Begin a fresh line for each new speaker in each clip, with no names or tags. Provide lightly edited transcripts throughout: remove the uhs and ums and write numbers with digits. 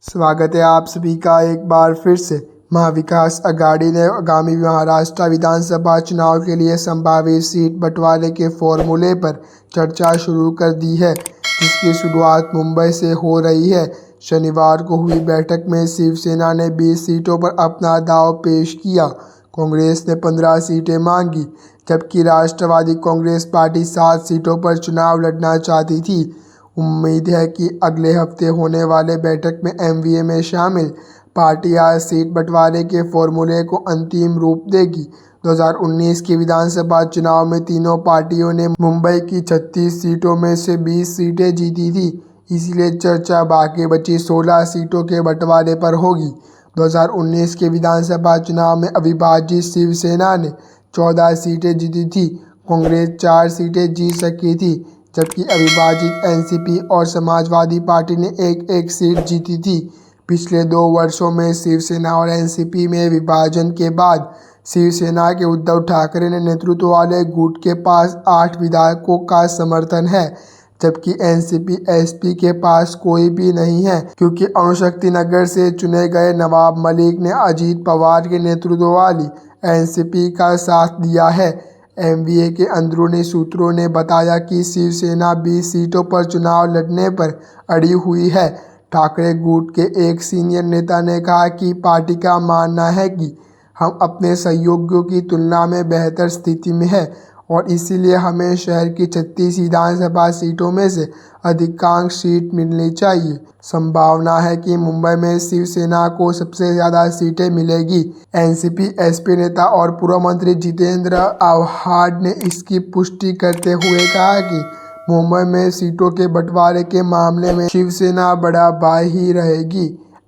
स्वागत है आप सभी का एक बार फिर से। महाविकास अघाड़ी ने आगामी महाराष्ट्र विधानसभा चुनाव के लिए संभावित सीट बंटवारे के फॉर्मूले पर चर्चा शुरू कर दी है, जिसकी शुरुआत मुंबई से हो रही है। शनिवार को हुई बैठक में शिवसेना ने 20 सीटों पर अपना दांव पेश किया। कांग्रेस ने 15 सीटें मांगी, जबकि राष्ट्रवादी कांग्रेस पार्टी 7 सीटों पर चुनाव लड़ना चाहती थी। उम्मीद है कि अगले हफ्ते होने वाले बैठक में एमवीए में शामिल पार्टी आज सीट बंटवारे के फॉर्मूले को अंतिम रूप देगी। 2019 के विधानसभा चुनाव में तीनों पार्टियों ने मुंबई की 36 सीटों में से 20 सीटें जीती थी, इसलिए चर्चा बाकी बची 16 सीटों के बंटवारे पर होगी। 2019 के विधानसभा चुनाव में अविभाजित शिवसेना ने 14 सीटें जीती थी, कांग्रेस 4 सीटें जीत सकी थी, जबकि अविभाजित एनसीपी और समाजवादी पार्टी ने एक सीट जीती थी। पिछले 2 वर्षों में शिवसेना और एनसीपी में विभाजन के बाद शिवसेना के उद्धव ठाकरे ने नेतृत्व वाले गुट के पास 8 विधायकों का समर्थन है, जबकि एनसीपी एसपी के पास कोई भी नहीं है, क्योंकि अणुशक्ति नगर से चुने गए नवाब मलिक ने अजीत पवार के नेतृत्व वाली एनसीपी का साथ दिया है। एमवीए के अंदरूनी सूत्रों ने बताया कि शिवसेना 20 सीटों पर चुनाव लड़ने पर अड़ी हुई है। ठाकरे गुट के एक सीनियर नेता ने कहा कि पार्टी का मानना है कि हम अपने सहयोगियों की तुलना में बेहतर स्थिति में हैं और इसीलिए हमें शहर की 36 विधानसभा सीटों में से अधिकांश सीट मिलनी चाहिए। संभावना है कि मुंबई में शिवसेना को सबसे ज़्यादा सीटें मिलेगी। एनसीपी एसपी नेता और पूर्व मंत्री जितेंद्र आव्हाड ने इसकी पुष्टि करते हुए कहा कि मुंबई में सीटों के बंटवारे के मामले में शिवसेना बड़ा भाई ही रहेगी।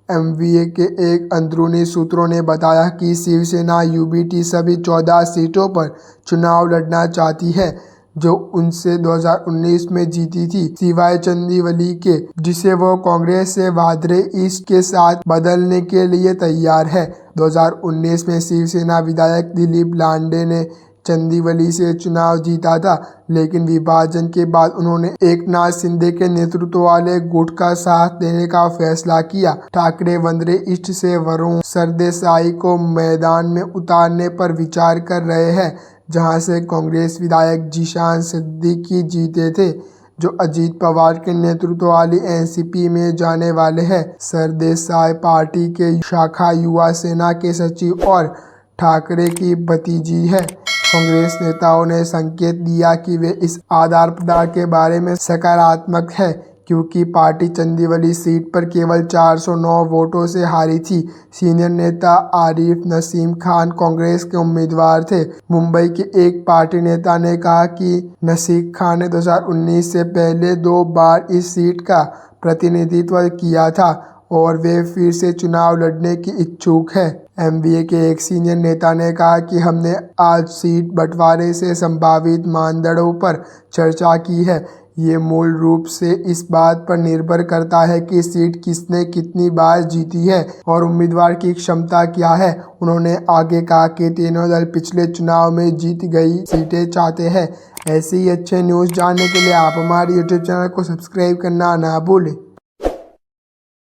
एमवीए के एक अंदरूनी सूत्रों ने बताया कि शिवसेना यूबीटी सभी 14 सीटों पर चुनाव लड़ना चाहती है, जो उनसे 2019 में जीती थी, सिवाय चंदीवली के, जिसे वो कांग्रेस से वांद्रे ईस्ट के साथ बदलने के लिए तैयार है। 2019 में शिवसेना विधायक दिलीप लांडे ने चंदीवली से चुनाव जीता था, लेकिन विभाजन के बाद उन्होंने एकनाथ शिंदे के नेतृत्व वाले गुट का साथ देने का फैसला किया। ठाकरे वांद्रे ईस्ट से वरुण सरदेसाई को मैदान में उतारने पर विचार कर रहे हैं, जहां से कांग्रेस विधायक जीशान सिद्दीकी जीते थे, जो अजीत पवार के नेतृत्व वाली एनसीपी में जाने वाले हैं। सरदेसाई पार्टी के शाखा युवा सेना के सचिव और ठाकरे की भतीजी है। कांग्रेस नेताओं ने संकेत दिया कि वे इस आदान प्रदान के बारे में सकारात्मक है, क्योंकि पार्टी चंदीवली सीट पर केवल 409 वोटों से हारी थी। सीनियर नेता आरिफ नसीम खान कांग्रेस के उम्मीदवार थे। मुंबई के एक पार्टी नेता ने कहा कि नसीम खान ने 2019 से पहले 2 बार इस सीट का प्रतिनिधित्व किया था और वे फिर से चुनाव लड़ने की इच्छुक है। एमवीए के एक सीनियर नेता ने कहा कि हमने आज सीट बंटवारे से संभावित मानदंडों पर चर्चा की है। ये मूल रूप से इस बात पर निर्भर करता है कि सीट किसने कितनी बार जीती है और उम्मीदवार की क्षमता क्या है। उन्होंने आगे कहा कि तीनों दल पिछले चुनाव में जीत गई सीटें चाहते हैं। ऐसे ही अच्छे न्यूज़ जानने के लिए आप हमारे यूट्यूब चैनल को सब्सक्राइब करना ना भूलें।